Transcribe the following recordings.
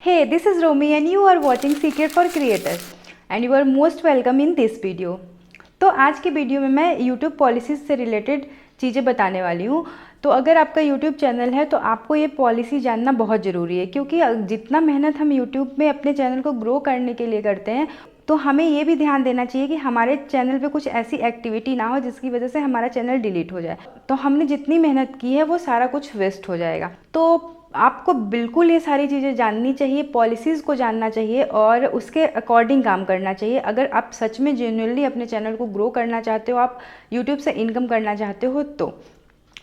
Hey, this is Romi and you are watching Secret for Creators and you are most welcome in this video। तो आज की video में मैं YouTube policies से related चीज़ें बताने वाली हूँ। तो अगर आपका YouTube चैनल है तो आपको ये पॉलिसी जानना बहुत ज़रूरी है, क्योंकि जितना मेहनत हम YouTube में अपने चैनल को ग्रो करने के लिए करते हैं तो हमें ये भी ध्यान देना चाहिए कि हमारे चैनल पे कुछ ऐसी एक्टिविटी ना हो जिसकी वजह से हमारा चैनल डिलीट हो जाए। तो हमने जितनी मेहनत की है वो सारा कुछ वेस्ट हो जाएगा। तो आपको बिल्कुल ये सारी चीज़ें जाननी चाहिए, पॉलिसीज़ को जानना चाहिए और उसके अकॉर्डिंग काम करना चाहिए। अगर आप सच में जेन्युइनली अपने चैनल को ग्रो करना चाहते हो, आप यूट्यूब से इनकम करना चाहते हो, तो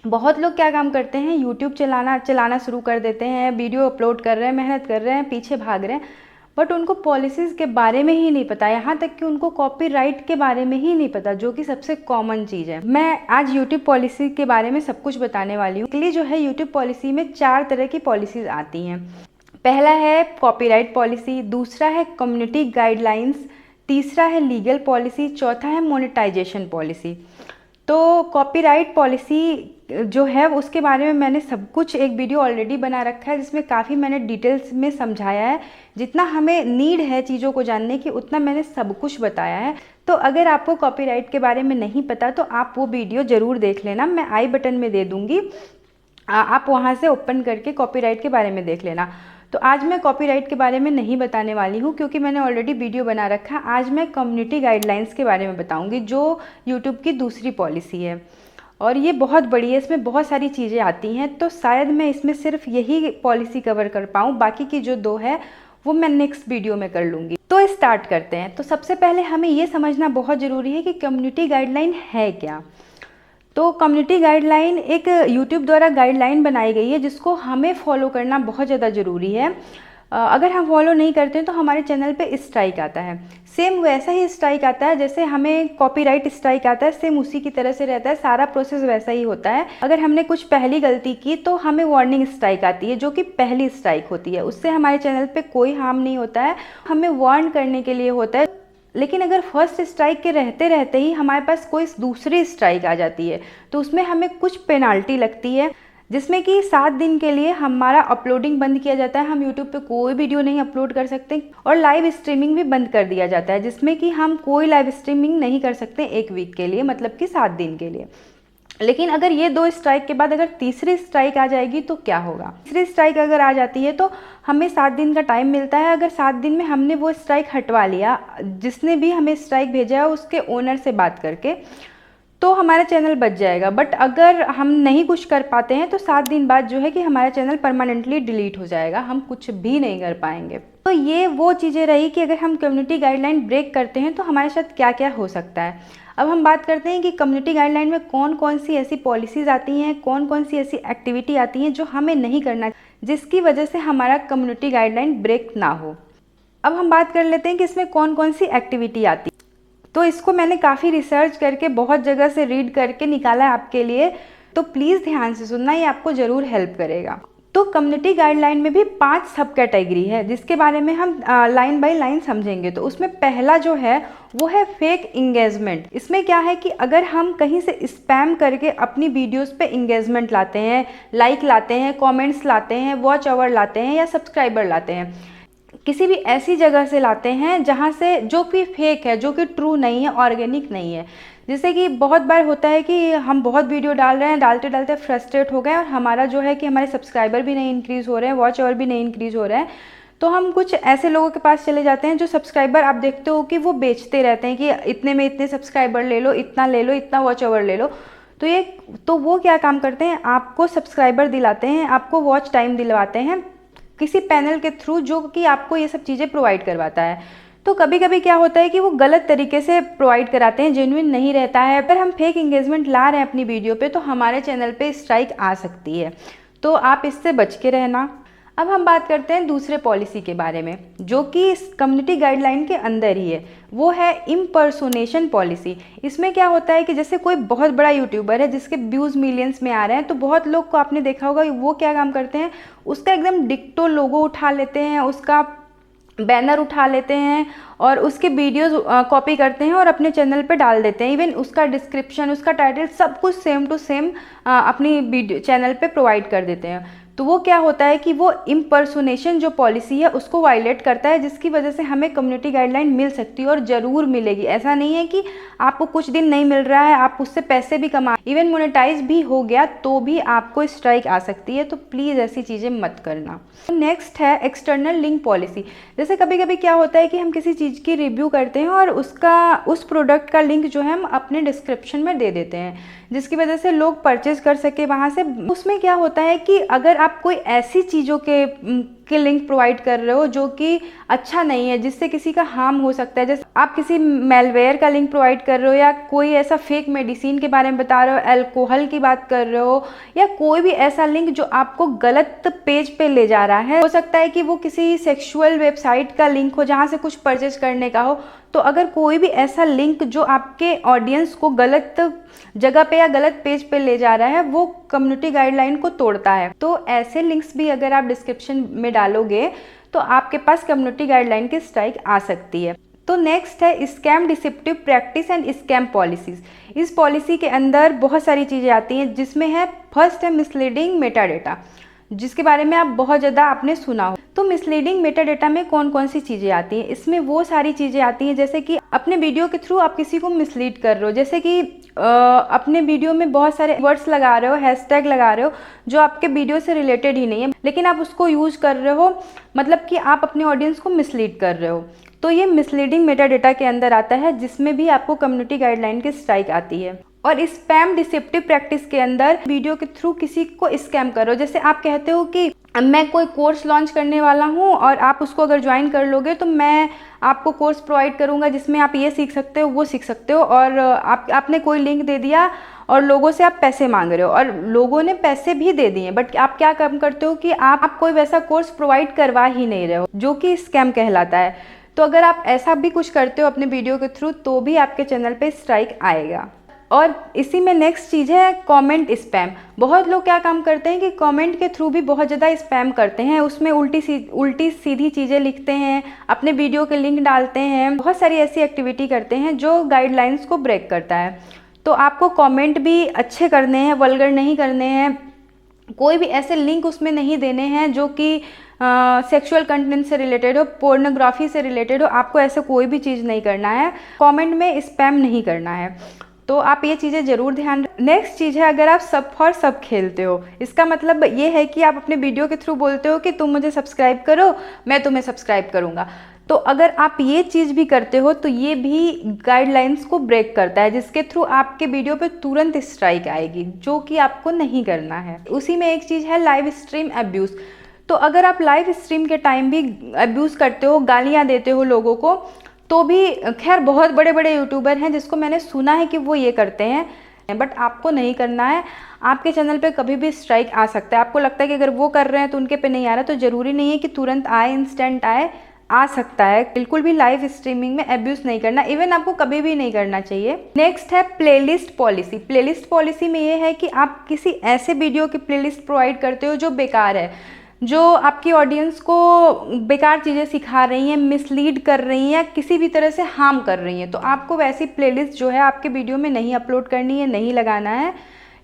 बहुत लोग क्या काम करते हैं, यूट्यूब चलाना शुरू कर देते हैं, वीडियो अपलोड कर रहे हैं, मेहनत कर रहे हैं, पीछे भाग रहे हैं, बट उनको पॉलिसीज़ के बारे में ही नहीं पता। यहाँ तक कि उनको कॉपीराइट के बारे में ही नहीं पता, जो कि सबसे कॉमन चीज़ है। मैं आज यूट्यूब पॉलिसी के बारे में सब कुछ बताने वाली हूँ। इसलिए जो है यूट्यूब पॉलिसी में 4 तरह की पॉलिसीज़ आती हैं। पहला है कॉपीराइट पॉलिसी, दूसरा है कम्युनिटी गाइडलाइंस, तीसरा है लीगल पॉलिसी, चौथा है मोनेटाइजेशन पॉलिसी। तो कॉपीराइट पॉलिसी जो है उसके बारे में मैंने सब कुछ एक वीडियो ऑलरेडी बना रखा है, जिसमें काफ़ी मैंने डिटेल्स में समझाया है। जितना हमें नीड है चीज़ों को जानने की उतना मैंने सब कुछ बताया है। तो अगर आपको कॉपीराइट के बारे में नहीं पता तो आप वो वीडियो ज़रूर देख लेना, मैं आई बटन में दे दूँगी, आप वहाँ से ओपन करके कॉपीराइट के बारे में देख लेना। तो आज मैं कॉपीराइट के बारे में नहीं बताने वाली हूँ, क्योंकि मैंने ऑलरेडी वीडियो बना रखा है। आज मैं कम्युनिटी गाइडलाइंस के बारे में बताऊँगी, जो यूट्यूब की दूसरी पॉलिसी है और ये बहुत बड़ी है, इसमें बहुत सारी चीज़ें आती हैं। तो शायद मैं इसमें सिर्फ यही पॉलिसी कवर कर पाऊँ, बाकी की जो 2 है वो मैं नेक्स्ट वीडियो में कर लूँगी। तो स्टार्ट करते हैं। तो सबसे पहले हमें ये समझना बहुत ज़रूरी है कि कम्युनिटी गाइडलाइन है क्या। तो कम्युनिटी गाइडलाइन एक यूट्यूब द्वारा गाइडलाइन बनाई गई है जिसको हमें फॉलो करना बहुत ज़्यादा ज़रूरी है। अगर हम फॉलो नहीं करते हैं तो हमारे चैनल पे स्ट्राइक आता है। सेम वैसा ही स्ट्राइक आता है जैसे हमें कॉपीराइट स्ट्राइक आता है, सेम उसी की तरह से रहता है, सारा प्रोसेस वैसा ही होता है। अगर हमने कुछ पहली गलती की तो हमें वार्निंग स्ट्राइक आती है, जो कि पहली स्ट्राइक होती है। उससे हमारे चैनल पे कोई हार्म नहीं होता है, हमें वार्न करने के लिए होता है। लेकिन अगर फर्स्ट स्ट्राइक के रहते रहते ही हमारे पास कोई दूसरी स्ट्राइक आ जाती है तो उसमें हमें कुछ पेनाल्टी लगती है, जिसमें कि 7 दिन के लिए हमारा अपलोडिंग बंद किया जाता है। हम यूट्यूब पे कोई वीडियो नहीं अपलोड कर सकते और लाइव स्ट्रीमिंग भी बंद कर दिया जाता है, जिसमें कि हम कोई लाइव स्ट्रीमिंग नहीं कर सकते 1 वीक के लिए, मतलब कि 7 दिन के लिए। लेकिन अगर ये 2 स्ट्राइक के बाद अगर तीसरी स्ट्राइक आ जाएगी तो क्या होगा। तीसरी स्ट्राइक अगर आ जाती है तो हमें 7 दिन का टाइम मिलता है। अगर 7 दिन में हमने वो स्ट्राइक हटवा लिया, जिसने भी हमें स्ट्राइक भेजा है उसके ओनर से बात करके, तो हमारा चैनल बच जाएगा। बट अगर हम नहीं कुछ कर पाते हैं तो 7 दिन बाद जो है कि हमारा चैनल परमानेंटली डिलीट हो जाएगा, हम कुछ भी नहीं कर पाएंगे। तो ये वो चीज़ें रही कि अगर हम कम्युनिटी गाइडलाइन ब्रेक करते हैं तो हमारे साथ क्या क्या हो सकता है। अब हम बात करते हैं कि कम्युनिटी गाइडलाइन में कौन कौन सी ऐसी पॉलिसीज़ आती हैं, कौन कौन सी ऐसी एक्टिविटी आती हैं जो हमें नहीं करना, जिसकी वजह से हमारा कम्युनिटी गाइडलाइन ब्रेक ना हो। अब हम बात कर लेते हैं कि इसमें कौन कौन सी एक्टिविटी आती है। तो इसको मैंने काफ़ी रिसर्च करके बहुत जगह से रीड करके निकाला है आपके लिए, तो प्लीज़ ध्यान से सुनना, ये आपको ज़रूर हेल्प करेगा। तो कम्युनिटी गाइडलाइन में भी 5 सब कैटेगरी है, जिसके बारे में हम लाइन बाय लाइन समझेंगे। तो उसमें पहला जो है वो है फेक इंगेजमेंट। इसमें क्या है कि अगर हम कहीं से स्पैम करके अपनी वीडियोस पे इंगेजमेंट लाते हैं, लाइक लाते हैं, कमेंट्स लाते हैं, वॉच आवर लाते हैं या सब्सक्राइबर लाते हैं, किसी भी ऐसी जगह से लाते हैं जहाँ से जो कि फेक है, जो कि ट्रू नहीं है, ऑर्गेनिक नहीं है। जैसे कि बहुत बार होता है कि हम बहुत वीडियो डाल रहे हैं, डालते डालते फ्रस्ट्रेट हो गए और हमारा जो है कि हमारे सब्सक्राइबर भी नहीं इंक्रीज़ हो रहे हैं, वॉच आवर भी नहीं इंक्रीज़ हो रहे हैं, तो हम कुछ ऐसे लोगों के पास चले जाते हैं जो सब्सक्राइबर आप देखते हो कि वो बेचते रहते हैं कि इतने में इतने सब्सक्राइबर ले लो, इतना ले लो, इतना वॉच आवर ले लो। तो वो क्या काम करते हैं, आपको सब्सक्राइबर दिलाते हैं, आपको वॉच टाइम दिलवाते हैं किसी पैनल के थ्रू, जो कि आपको ये सब चीज़ें प्रोवाइड करवाता है। तो कभी कभी क्या होता है कि वो गलत तरीके से प्रोवाइड कराते हैं, जेन्युइन नहीं रहता है। अगर हम फेक इंगेजमेंट ला रहे हैं अपनी वीडियो पे तो हमारे चैनल पे स्ट्राइक आ सकती है, तो आप इससे बच के रहना। अब हम बात करते हैं दूसरे पॉलिसी के बारे में, जो कि इस कम्युनिटी गाइडलाइन के अंदर ही है। वो है इम्पर्सोनेशन पॉलिसी। इसमें क्या होता है कि जैसे कोई बहुत बड़ा यूट्यूबर है जिसके व्यूज़ मिलियंस में आ रहे हैं, तो बहुत लोग को आपने देखा होगा वो क्या काम करते हैं, उसका एकदम डिक्टो लोगो उठा लेते हैं, उसका बैनर उठा लेते हैं और उसके वीडियोस कॉपी करते हैं और अपने चैनल पे डाल देते हैं। इवन उसका डिस्क्रिप्शन, उसका टाइटल सब कुछ सेम टू सेम अपनी वीडियो चैनल पे प्रोवाइड कर देते हैं। तो वो क्या होता है कि वो इम्पर्सोनेशन जो पॉलिसी है उसको वायलेट करता है, जिसकी वजह से हमें कम्युनिटी गाइडलाइन मिल सकती है और ज़रूर मिलेगी। ऐसा नहीं है कि आपको कुछ दिन नहीं मिल रहा है, आप उससे पैसे भी कमा, इवन मोनेटाइज भी हो गया तो भी आपको स्ट्राइक आ सकती है। तो प्लीज़ ऐसी चीज़ें मत करना। नेक्स्ट है एक्सटर्नल लिंक पॉलिसी। जैसे कभी कभी क्या होता है कि हम किसी चीज़ की रिव्यू करते हैं और उस प्रोडक्ट का लिंक जो है हम अपने डिस्क्रिप्शन में दे देते हैं, जिसकी वजह से लोग परचेज कर सके वहाँ से। उसमें क्या होता है कि अगर आप कोई ऐसी चीज़ों के लिंक प्रोवाइड कर रहे हो जो कि अच्छा नहीं है, जिससे किसी का हार्म हो सकता है, जैसे आप किसी मेलवेयर का लिंक प्रोवाइड कर रहे हो या कोई ऐसा फेक मेडिसिन के बारे में बता रहे हो, अल्कोहल की बात कर रहे हो, या कोई भी ऐसा लिंक जो आपको गलत पेज पे ले जा रहा है। हो सकता है कि वो किसी सेक्सुअल वेबसाइट का लिंक हो जहाँ से कुछ परचेज करने का हो। तो अगर कोई भी ऐसा लिंक जो आपके ऑडियंस को गलत जगह पे या गलत पेज पे ले जा रहा है, वो कम्युनिटी गाइडलाइन को तोड़ता है। तो ऐसे लिंक्स भी अगर आप डिस्क्रिप्शन में डालोगे तो आपके पास कम्युनिटी गाइडलाइन की स्ट्राइक आ सकती है। तो नेक्स्ट है scam deceptive practice and scam policies. इस पॉलिसी के अंदर बहुत सारी चीज़ें आती हैं, जिसमें है फर्स्ट है मिसलीडिंग मेटा डेटा, जिसके बारे में आप बहुत ज़्यादा आपने सुना हो। तो मिसलीडिंग मेटा डेटा में कौन कौन सी चीज़ें आती हैं? इसमें वो सारी चीज़ें आती हैं जैसे कि अपने वीडियो के थ्रू आप किसी को मिसलीड कर रहे हो, जैसे कि अपने वीडियो में बहुत सारे वर्ड्स लगा रहे हो, हैशटैग लगा रहे हो जो आपके वीडियो से रिलेटेड ही नहीं है, लेकिन आप उसको यूज़ कर रहे हो, मतलब कि आप अपने ऑडियंस को मिसलीड कर रहे हो। तो ये मिसलीडिंग मेटा डेटा के अंदर आता है, जिसमें भी आपको कम्युनिटी गाइडलाइन की स्ट्राइक आती है। और स्पैम डिसेप्टिव प्रैक्टिस के अंदर वीडियो के थ्रू किसी को स्कैम करो। जैसे आप कहते हो कि मैं कोई कोर्स लॉन्च करने वाला हूँ और आप उसको अगर ज्वाइन कर लोगे तो मैं आपको कोर्स प्रोवाइड करूँगा जिसमें आप ये सीख सकते हो, वो सीख सकते हो, और आपने कोई लिंक दे दिया और लोगों से आप पैसे मांग रहे हो और लोगों ने पैसे भी दे दिए, बट आप क्या काम करते हो कि आप कोई वैसा कोर्स प्रोवाइड करवा ही नहीं रहे हो, जो कि स्कैम कहलाता है। तो अगर आप ऐसा भी कुछ करते हो अपने वीडियो के थ्रू तो भी आपके चैनल पे स्ट्राइक आएगा। और इसी में नेक्स्ट चीज़ है कमेंट स्पैम। बहुत लोग क्या काम करते हैं कि कमेंट के थ्रू भी बहुत ज़्यादा स्पैम करते हैं, उसमें उल्टी सीधी चीज़ें लिखते हैं, अपने वीडियो के लिंक डालते हैं, बहुत सारी ऐसी एक्टिविटी करते हैं जो गाइडलाइंस को ब्रेक करता है। तो आपको कमेंट भी अच्छे करने हैं, वल्गर नहीं करने हैं, कोई भी ऐसे लिंक उसमें नहीं देने हैं जो कि सेक्सुअल कंटेंट से रिलेटेड हो, पोर्नोग्राफी से रिलेटेड हो। आपको ऐसे कोई भी चीज़ नहीं करना है, कमेंट में स्पैम नहीं करना है। तो आप ये चीज़ें ज़रूर ध्यान। नेक्स्ट चीज़ है अगर आप सब फॉर सब खेलते हो। इसका मतलब ये है कि आप अपने वीडियो के थ्रू बोलते हो कि तुम मुझे सब्सक्राइब करो, मैं तुम्हें सब्सक्राइब करूँगा। तो अगर आप ये चीज़ भी करते हो तो ये भी गाइडलाइंस को ब्रेक करता है, जिसके थ्रू आपके वीडियो पे तुरंत स्ट्राइक आएगी, जो कि आपको नहीं करना है। उसी में एक चीज़ है लाइव स्ट्रीम अब्यूज़। तो अगर आप लाइव स्ट्रीम के टाइम भी अब्यूज़ करते हो, गालियाँ देते हो लोगों को, तो भी खैर बहुत बड़े बड़े यूट्यूबर हैं जिसको मैंने सुना है कि वो ये करते हैं, बट आपको नहीं करना है। आपके चैनल पे कभी भी स्ट्राइक आ सकता है। आपको लगता है कि अगर वो कर रहे हैं तो उनके पे नहीं आ रहा, तो ज़रूरी नहीं है कि तुरंत आए, इंस्टेंट आए, आ सकता है। बिल्कुल भी लाइव स्ट्रीमिंग में अब्यूज़ नहीं करना, इवन आपको कभी भी नहीं करना चाहिए। नेक्स्ट है प्लेलिस्ट पॉलिसी। प्लेलिस्ट पॉलिसी में ये है कि आप किसी ऐसे वीडियो की प्लेलिस्ट प्रोवाइड करते हो जो बेकार है, जो आपकी ऑडियंस को बेकार चीज़ें सिखा रही हैं, मिसलीड कर रही हैं, किसी भी तरह से हार्म कर रही हैं, तो आपको वैसी प्लेलिस्ट जो है आपके वीडियो में नहीं अपलोड करनी है, नहीं लगाना है,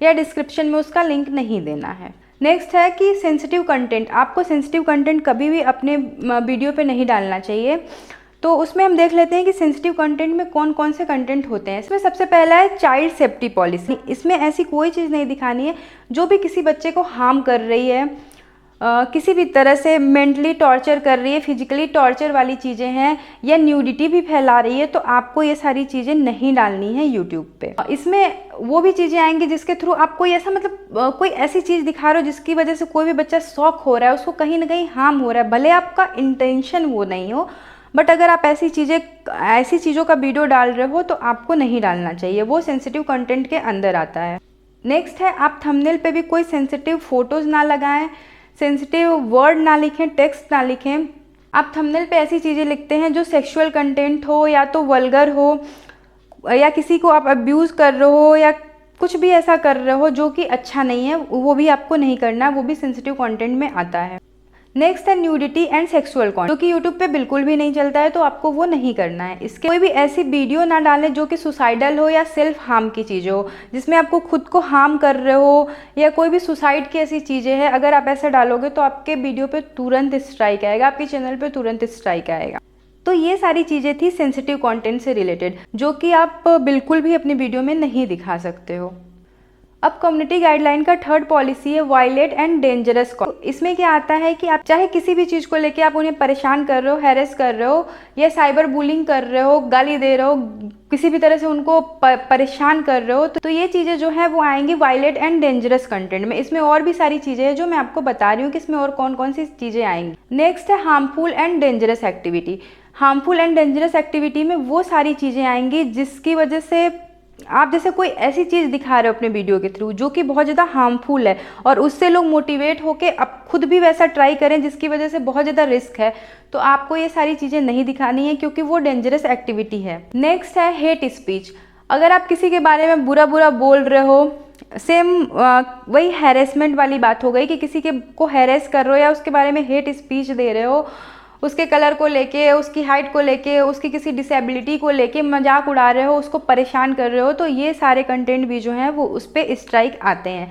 या डिस्क्रिप्शन में उसका लिंक नहीं देना है। नेक्स्ट है कि सेंसिटिव कंटेंट। आपको सेंसिटिव कंटेंट कभी भी अपने वीडियो पे नहीं डालना चाहिए। तो उसमें हम देख लेते हैं कि सेंसिटिव कंटेंट में कौन कौन से कंटेंट होते हैं। इसमें सबसे पहला है चाइल्ड सेफ्टी पॉलिसी। इसमें ऐसी कोई चीज़ नहीं दिखानी है जो भी किसी बच्चे को हार्म कर रही है, किसी भी तरह से मेंटली टॉर्चर कर रही है, फिजिकली टॉर्चर वाली चीज़ें हैं, या न्यूडिटी भी फैला रही है, तो आपको ये सारी चीज़ें नहीं डालनी है यूट्यूब पे। इसमें वो भी चीज़ें आएंगी जिसके थ्रू आप कोई ऐसा मतलब कोई ऐसी चीज़ दिखा रहे हो जिसकी वजह से कोई भी बच्चा शॉक हो रहा है, उसको कहीं ना कहीं हार्म हो रहा है, भले आपका इंटेंशन वो नहीं हो, बट अगर आप ऐसी चीज़ों का वीडियो डाल रहे हो तो आपको नहीं डालना चाहिए, वो सेंसिटिव कंटेंट के अंदर आता है। नेक्स्ट है आप थंबनेल पे भी कोई सेंसिटिव फोटोज़ ना लगाएं, सेंसिटिव वर्ड ना लिखें, टेक्स्ट ना लिखें। आप थंबनेल पे ऐसी चीज़ें लिखते हैं जो सेक्सुअल कंटेंट हो, या तो वल्गर हो, या किसी को आप अब्यूज़ कर रहे हो, या कुछ भी ऐसा कर रहे हो जो कि अच्छा नहीं है, वो भी आपको नहीं करना, वो भी सेंसिटिव कंटेंट में आता है। नेक्स्ट है न्यूडिटी एंड सेक्सुअल कंटेंट, जो कि यूट्यूब पे बिल्कुल भी नहीं चलता है, तो आपको वो नहीं करना है। इसके कोई भी ऐसी वीडियो ना डालें जो कि सुसाइडल हो या सेल्फ हार्म की चीज़ें हो, जिसमें आपको खुद को हार्म कर रहे हो या कोई भी सुसाइड की ऐसी चीज़ें हैं। अगर आप ऐसा डालोगे तो आपके वीडियो पे तुरंत स्ट्राइक आएगा, आपके चैनल पे तुरंत स्ट्राइक आएगा। तो ये सारी चीज़ें थी सेंसिटिव कंटेंट से रिलेटेड, जो कि आप बिल्कुल भी अपनी वीडियो में नहीं दिखा सकते हो। अब कम्युनिटी गाइडलाइन का थर्ड पॉलिसी है वायलेट एंड डेंजरस कंटेंट। इसमें क्या आता है कि आप चाहे किसी भी चीज़ को लेके आप उन्हें परेशान कर रहे हो, हैरेस कर रहे हो या साइबर बुलिंग कर रहे हो, गाली दे रहे हो, किसी भी तरह से उनको परेशान कर रहे हो, तो ये चीज़ें जो है वो आएंगी वायलेट एंड डेंजरस कंटेंट में। इसमें और भी सारी चीज़ें हैं जो मैं आपको बता रही हूँ कि इसमें और कौन कौन सी चीज़ें आएंगी। नेक्स्ट है harmful and dangerous activity. Harmful and dangerous activity में वो सारी चीज़ें आएंगी जिसकी वजह से आप जैसे कोई ऐसी चीज़ दिखा रहे हो अपने वीडियो के थ्रू जो कि बहुत ज़्यादा हार्मफुल है और उससे लोग मोटिवेट होके अब खुद भी वैसा ट्राई करें जिसकी वजह से बहुत ज़्यादा रिस्क है, तो आपको ये सारी चीज़ें नहीं दिखानी है क्योंकि वो डेंजरस एक्टिविटी है। नेक्स्ट है हेट स्पीच। अगर आप किसी के बारे में बुरा बुरा बोल रहे हो, सेम वही हैरेसमेंट वाली बात हो गई कि किसी के को हैरेस कर रहे हो या उसके बारे में हेट स्पीच दे रहे हो, उसके कलर को लेके, उसकी हाइट को लेके, उसकी किसी डिसेबिलिटी को लेके मजाक उड़ा रहे हो, उसको परेशान कर रहे हो, तो ये सारे कंटेंट भी जो हैं वो उस पर स्ट्राइक आते हैं।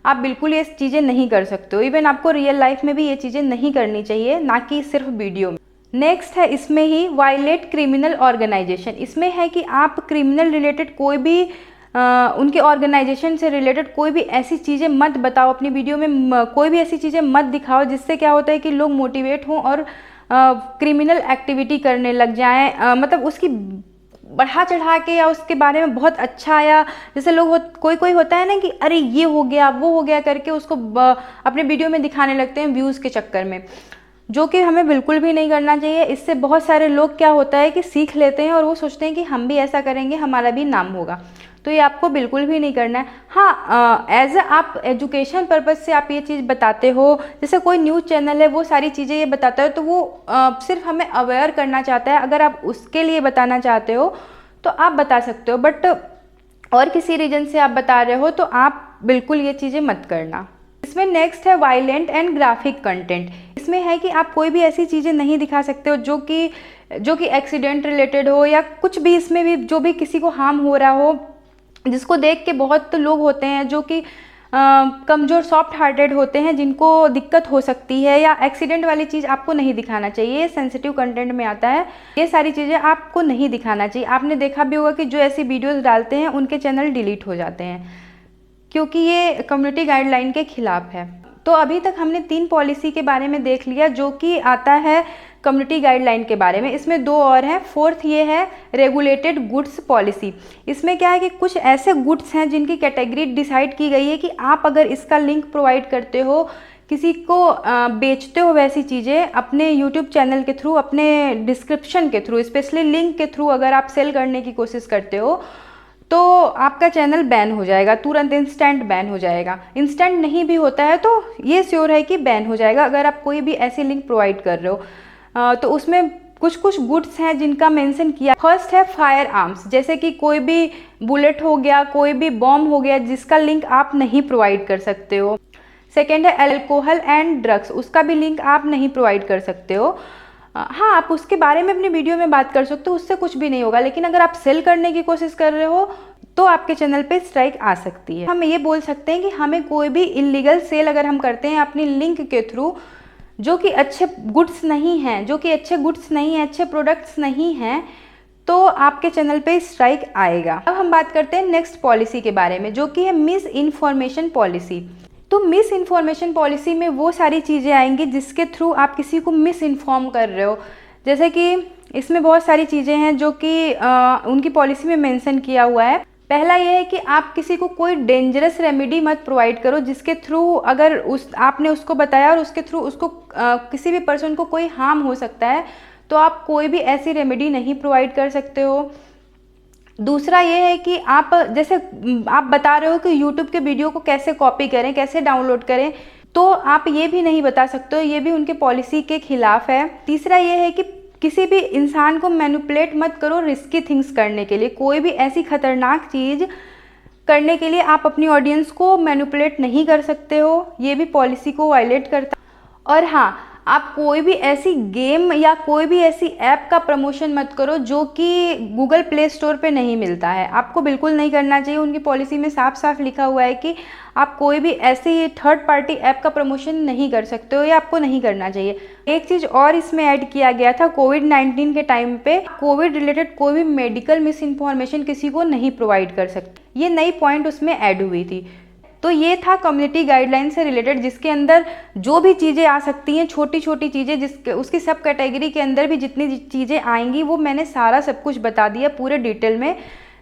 आप बिल्कुल ये चीज़ें नहीं कर सकते हो। इवन आपको रियल लाइफ में भी ये चीज़ें नहीं करनी चाहिए, ना कि सिर्फ वीडियो में। नेक्स्ट है इसमें ही वायलेट क्रिमिनल ऑर्गेनाइजेशन। इसमें है कि आप क्रिमिनल रिलेटेड कोई भी उनके ऑर्गेनाइजेशन से रिलेटेड कोई भी ऐसी चीज़ें मत बताओ अपनी वीडियो में, कोई भी ऐसी चीज़ें मत दिखाओ जिससे क्या होता है कि लोग मोटिवेट हों और क्रिमिनल एक्टिविटी करने लग जाएं, मतलब उसकी बढ़ा चढ़ा के या उसके बारे में बहुत अच्छा, या जैसे लोग कोई कोई होता है ना कि अरे ये हो गया वो हो गया करके उसको अपने वीडियो में दिखाने लगते हैं व्यूज़ के चक्कर में, जो कि हमें बिल्कुल भी नहीं करना चाहिए। इससे बहुत सारे लोग क्या होता है कि सीख लेते हैं और वो सोचते हैं कि हम भी ऐसा करेंगे हमारा भी नाम होगा, तो ये आपको बिल्कुल भी नहीं करना है। हाँ, एज आप एजुकेशन पर्पज़ से आप ये चीज़ बताते हो, जैसे कोई न्यूज़ चैनल है वो सारी चीज़ें ये बताता है, तो वो सिर्फ हमें अवेयर करना चाहता है। अगर आप उसके लिए बताना चाहते हो तो आप बता सकते हो, बट और किसी रीजन से आप बता रहे हो तो आप बिल्कुल ये चीज़ें मत करना। इसमें नेक्स्ट है वायलेंट एंड ग्राफिक कंटेंट। इसमें है कि आप कोई भी ऐसी चीज़ें नहीं दिखा सकते हो जो कि एक्सीडेंट रिलेटेड हो या कुछ भी, इसमें भी जो भी किसी को हार्म हो रहा हो, जिसको देख के बहुत लोग होते हैं जो कि कमज़ोर सॉफ्ट हार्टेड होते हैं, जिनको दिक्कत हो सकती है, या एक्सीडेंट वाली चीज़ आपको नहीं दिखाना चाहिए, सेंसिटिव कंटेंट में आता है। ये सारी चीज़ें आपको नहीं दिखाना चाहिए। आपने देखा भी होगा कि जो ऐसी वीडियोस डालते हैं उनके चैनल डिलीट हो जाते हैं क्योंकि ये कम्युनिटी गाइडलाइन के खिलाफ है। तो अभी तक हमने 3 पॉलिसी के बारे में देख लिया जो कि आता है कम्युनिटी गाइडलाइन के बारे में। इसमें 2 और हैं। फोर्थ ये है रेगुलेटेड गुड्स पॉलिसी। इसमें क्या है कि कुछ ऐसे गुड्स हैं जिनकी कैटेगरी डिसाइड की गई है कि आप अगर इसका लिंक प्रोवाइड करते हो, किसी को बेचते हो वैसी चीज़ें अपने यूट्यूब चैनल के थ्रू, अपने डिस्क्रिप्शन के थ्रू, स्पेशली लिंक के थ्रू अगर आप सेल करने की कोशिश करते हो तो आपका चैनल बैन हो जाएगा, तुरंत इंस्टेंट बैन हो जाएगा। इंस्टेंट नहीं भी होता है तो ये श्योर है कि बैन हो जाएगा अगर आप कोई भी ऐसी लिंक प्रोवाइड कर रहे हो। तो उसमें कुछ कुछ गुड्स हैं जिनका मेंशन किया। फर्स्ट है फायर आर्म्स, जैसे कि कोई भी बुलेट हो गया, कोई भी बॉम्ब हो गया जिसका लिंक आप नहीं प्रोवाइड कर सकते हो। सेकेंड है अल्कोहल एंड ड्रग्स, उसका भी लिंक आप नहीं प्रोवाइड कर सकते हो। हाँ, आप उसके बारे में अपनी वीडियो में बात कर सकते हो, उससे कुछ भी नहीं होगा, लेकिन अगर आप सेल करने की कोशिश कर रहे हो तो आपके चैनल पे स्ट्राइक आ सकती है। हम ये बोल सकते हैं कि हमें कोई भी इलीगल सेल अगर हम करते हैं अपनी लिंक के थ्रू जो कि अच्छे गुड्स नहीं हैं, अच्छे प्रोडक्ट्स नहीं हैं, तो आपके चैनल पे स्ट्राइक आएगा। अब हम बात करते हैं नेक्स्ट पॉलिसी के बारे में जो कि है मिस इन्फॉर्मेशन पॉलिसी। तो मिस इन्फॉर्मेशन पॉलिसी में वो सारी चीज़ें आएंगी जिसके थ्रू आप किसी को मिस इन्फॉर्म कर रहे हो। जैसे कि इसमें बहुत सारी चीज़ें हैं जो कि उनकी पॉलिसी में मेंशन किया हुआ है। पहला ये है कि आप किसी को कोई डेंजरस रेमेडी मत प्रोवाइड करो जिसके थ्रू अगर आपने उसको बताया और उसके थ्रू उसको किसी भी पर्सन को कोई हार्म हो सकता है, तो आप कोई भी ऐसी रेमेडी नहीं प्रोवाइड कर सकते हो। दूसरा ये है कि आप जैसे आप बता रहे हो कि YouTube के वीडियो को कैसे कॉपी करें, कैसे डाउनलोड करें, तो आप ये भी नहीं बता सकते हो, ये भी उनके पॉलिसी के खिलाफ है। तीसरा ये है कि किसी भी इंसान को मैनिपुलेट मत करो रिस्की थिंग्स करने के लिए। कोई भी ऐसी खतरनाक चीज़ करने के लिए आप अपनी ऑडियंस को मैनिपुलेट नहीं कर सकते हो, ये भी पॉलिसी को वायलेट करता है। और हाँ, आप कोई भी ऐसी गेम या कोई भी ऐसी ऐप का प्रमोशन मत करो जो कि गूगल प्ले स्टोर पे नहीं मिलता है। आपको बिल्कुल नहीं करना चाहिए। उनकी पॉलिसी में साफ साफ लिखा हुआ है कि आप कोई भी ऐसी थर्ड पार्टी ऐप का प्रमोशन नहीं कर सकते हो या आपको नहीं करना चाहिए। एक चीज़ और इसमें ऐड किया गया था, कोविड-19 के टाइम पे कोविड रिलेटेड कोई भी मेडिकल मिस इन्फॉर्मेशन किसी को नहीं प्रोवाइड कर सकते। ये नई पॉइंट उसमें ऐड हुई थी। तो ये था कम्युनिटी गाइडलाइन से रिलेटेड, जिसके अंदर जो भी चीज़ें आ सकती हैं, छोटी छोटी चीज़ें, जिसके उसकी सब कैटेगरी के अंदर भी जितनी चीज़ें आएंगी वो मैंने सारा सब कुछ बता दिया पूरे डिटेल में।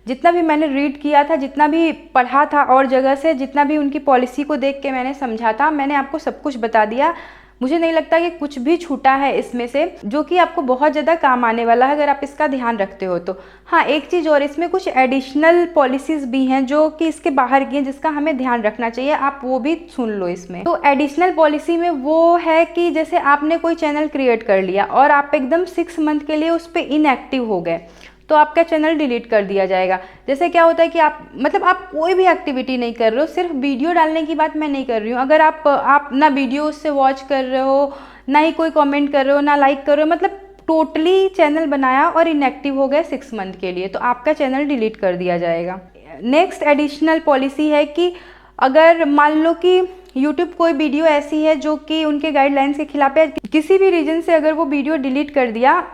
जितना भी मैंने रीड किया था, जितना भी पढ़ा था और जगह से, जितना भी उनकी पॉलिसी को देख के मैंने समझा था, मैंने आपको सब कुछ बता दिया। मुझे नहीं लगता कि कुछ भी छूटा है इसमें से, जो कि आपको बहुत ज़्यादा काम आने वाला है अगर आप इसका ध्यान रखते हो तो। हाँ, एक चीज़ और, इसमें कुछ एडिशनल पॉलिसीज़ भी हैं जो कि इसके बाहर की हैं, जिसका हमें ध्यान रखना चाहिए। आप वो भी सुन लो इसमें। तो एडिशनल पॉलिसी में वो है कि जैसे आपने कोई चैनल क्रिएट कर लिया और आप एकदम 6 मंथ के लिए उस पर इनएक्टिव हो गए, तो आपका चैनल डिलीट कर दिया जाएगा। जैसे क्या होता है कि आप आप कोई भी एक्टिविटी नहीं कर रहे हो, सिर्फ वीडियो डालने की बात मैं नहीं कर रही हूँ। अगर आप ना वीडियो उससे वॉच कर रहे हो, ना ही कोई कमेंट कर रहे हो, ना लाइक कर रहे हो, मतलब टोटली चैनल बनाया और इनएक्टिव हो गए 6 मंथ के लिए, तो आपका चैनल डिलीट कर दिया जाएगा। नेक्स्ट एडिशनल पॉलिसी है कि अगर मान लो कि यूट्यूब कोई वीडियो ऐसी है जो कि उनके गाइडलाइंस के खिलाफ है, किसी भी रीजन से अगर वो वीडियो डिलीट कर दिया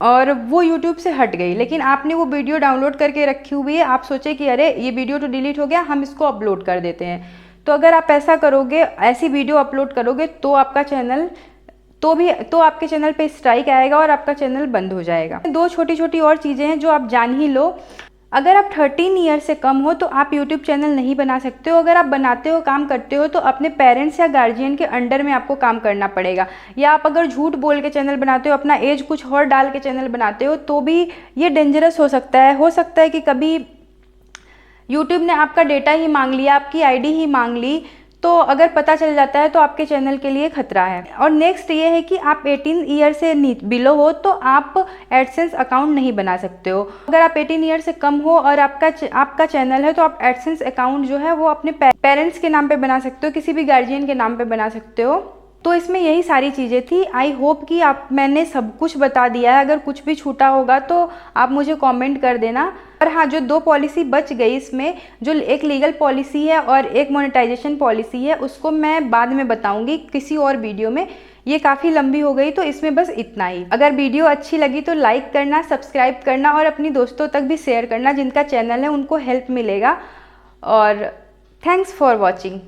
और वो YouTube से हट गई, लेकिन आपने वो वीडियो डाउनलोड करके रखी हुई है, आप सोचे कि अरे ये वीडियो तो डिलीट हो गया, हम इसको अपलोड कर देते हैं। तो अगर आप ऐसा करोगे, ऐसी वीडियो अपलोड करोगे, तो आपका चैनल तो आपके चैनल पे स्ट्राइक आएगा और आपका चैनल बंद हो जाएगा। 2 छोटी छोटी और चीज़ें हैं जो आप जान ही लो। अगर आप 13 ईयर से कम हो तो आप YouTube चैनल नहीं बना सकते हो। अगर आप बनाते हो, काम करते हो, तो अपने पेरेंट्स या गार्जियन के अंडर में आपको काम करना पड़ेगा। या आप अगर झूठ बोल के चैनल बनाते हो, अपना एज कुछ और डाल के चैनल बनाते हो, तो भी ये डेंजरस हो सकता है। हो सकता है कि कभी YouTube ने आपका डेटा ही मांग लिया, आपकी ID ही मांग ली, तो अगर पता चल जाता है तो आपके चैनल के लिए खतरा है। और नेक्स्ट ये है कि आप 18 ईयर से बिलो हो तो आप एडसेंस अकाउंट नहीं बना सकते हो। अगर आप 18 ईयर से कम हो और आपका चैनल है, तो आप एडसेंस अकाउंट जो है वो अपने पेरेंट्स के नाम पे बना सकते हो, किसी भी गार्जियन के नाम पे बना सकते हो। तो इसमें यही सारी चीज़ें थी। आई होप कि मैंने सब कुछ बता दिया है। अगर कुछ भी छूटा होगा तो आप मुझे कमेंट कर देना। और हाँ, जो 2 पॉलिसी बच गई इसमें, जो एक लीगल पॉलिसी है और एक मोनेटाइजेशन पॉलिसी है, उसको मैं बाद में बताऊंगी किसी और वीडियो में। ये काफ़ी लंबी हो गई, तो इसमें बस इतना ही। अगर वीडियो अच्छी लगी तो लाइक करना, सब्सक्राइब करना और अपनी दोस्तों तक भी शेयर करना, जिनका चैनल है उनको हेल्प मिलेगा। और थैंक्स फॉर वॉचिंग।